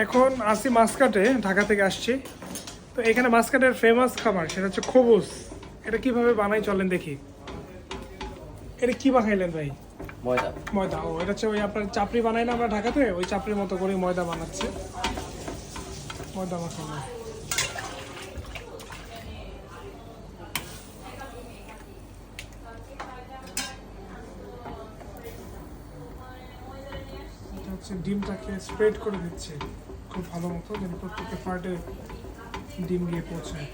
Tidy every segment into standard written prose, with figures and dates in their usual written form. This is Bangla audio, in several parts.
এখন আসি মাসকাটে, ঢাকা থেকে আসছি। তো এখানে মাসকাটের ফেমাস খাবার সেটা হচ্ছে খবুস। এটা কিভাবে বানাই চলেন দেখি। এটা কি বানাইলেন ভাই? ময়দা। ময়দা। ও, এটা হচ্ছে ওই আপনার চাপড়ি বানাই না আমরা ঢাকাতে, ওই চাপড়ির মতো করে ময়দা বানাচ্ছে। ময়দা মাখানো। এটা হচ্ছে ডিমটাকে স্প্রেড করে দিচ্ছে খুব ভালো মতো, যেন প্রত্যেকটা পার্টে ডিম গিয়ে পৌঁছায়।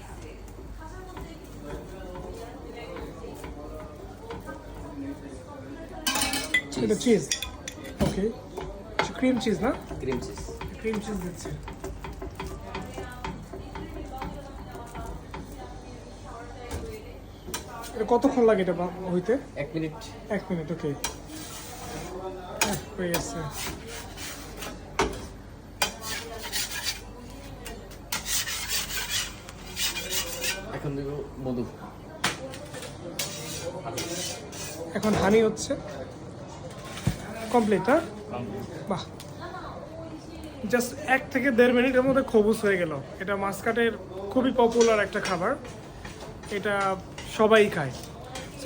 এটা চিজ। ওকে, ক্রিম চিজ না? Cream cheese. ক্রিম চিজ দিচ্ছে। এটা কতক্ষণ লাগে এটা হইতে? 1 মিনিট। 1 মিনিট। ওকে, হয়ে গেছে। এখন দেব মধু। এখন হানি হচ্ছে কমপ্লিট। হ্যাঁ, বাহ, জাস্ট 1 থেকে 1.5 মিনিটের মধ্যে খবুস হয়ে গেল। এটা মাসকাটের খুবই পপুলার একটা খাবার, এটা সবাই খায়।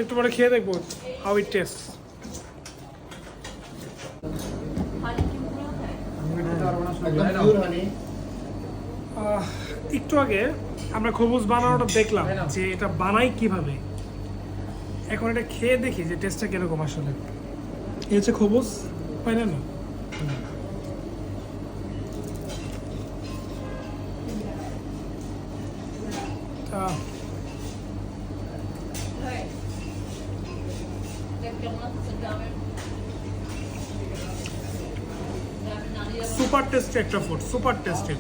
একটু পরে খেয়ে দেখবো হাউ ইট টেস্ট। একটু আগে আমরা খবুস বানানোটা দেখলাম যে এটা বানাই কিভাবে। এখন এটা খেয়ে দেখি যে টেস্টটা কিরকম আসলে। এই হচ্ছে খবুস, পাই না? সুপার টেস্টি একটা ফুড, সুপার টেস্টি।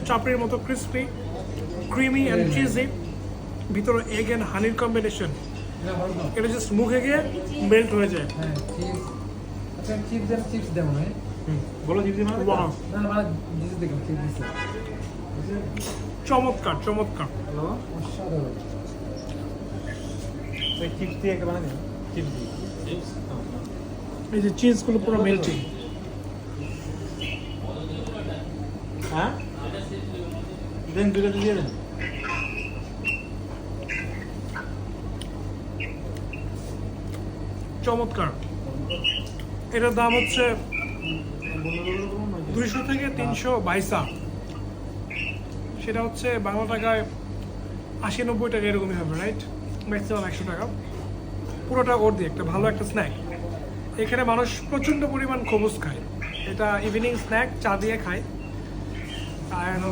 চাপড়ির মতো ক্রিস্পি, ক্রিমি অ্যান্ড চিজি, ভিতরে এগ অ্যান্ড হানির কম্বিনেশন। এটা জাস্ট মুখে গিয়ে মেল্ট হয়ে যায়। হ্যাঁ, চিজ। আচ্ছা, চিপস দেবো না? বলো চিপস মানে? ওয়াও, না না, চিপস দেখো, চিপস দিছে। চমৎকার চমৎকার। অসাধারণ। ওই চিপস দিয়ে একটা বানাই দেন, চিপস দিয়ে। এই যে চিজগুলো পুরো মেল্টিং। হ্যাঁ দেন, দুটো দিয়ে দেন। চমৎকার। এটার দাম হচ্ছে 200 থেকে 322। সেটা হচ্ছে বাংলা টাকায় 80-90 টাকা এরকমই হবে, রাইট? ম্যাক্সিমাম 100 টাকা। পুরোটা ওর দিয়ে একটা ভালো একটা স্ন্যাক। এখানে মানুষ প্রচণ্ড পরিমাণ খবুস খায়। এটা ইভিনিং স্ন্যাক, চা দিয়ে খায়। And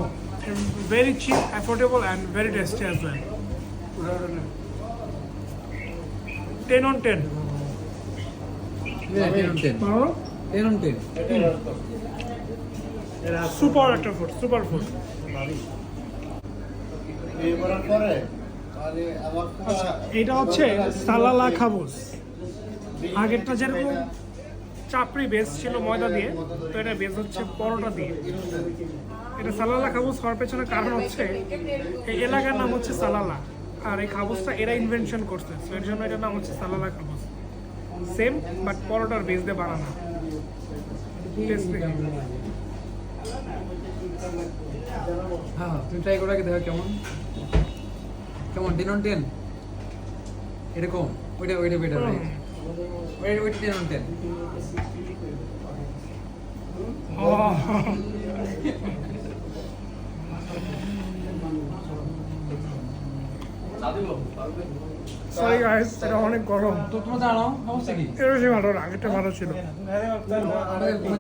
very chip, affordable and very tasty as well. 10 on 10। 10 on 10। 10 on 10। Super একটা ফুড, সুপার ফুড। আচ্ছা, এটা হচ্ছে সালালা খাবুস। আগেরটা যেরকম চাপড়ি বেস ছিল ময়দা দিয়ে, তো এটা বেস হচ্ছে পরোটা দিয়ে। এটা সালালা খাবুস হওয়ার পেছনে কারণ হচ্ছে এই এলাকার নাম হচ্ছে সালালা, আর এই খাবুসটা এরা ইনভেনশন করছে, তো এর জন্য এটার নাম হচ্ছে সালালা খাবুস। সেম বাট পরোটার বেস দিয়ে বানানো। হ্যাঁ, তুমি ট্রাই করে দেখো কেমন কেমন। 10 on 10 এরকম। ওইটা বেটার, রাইট? ওইটা 10 on 10। সরি গাইস, এটা অনেক গরম। তো তোমরা জানো সমস্যা কি? এর বেশি ভালো না, আগেরটা ভালো ছিল।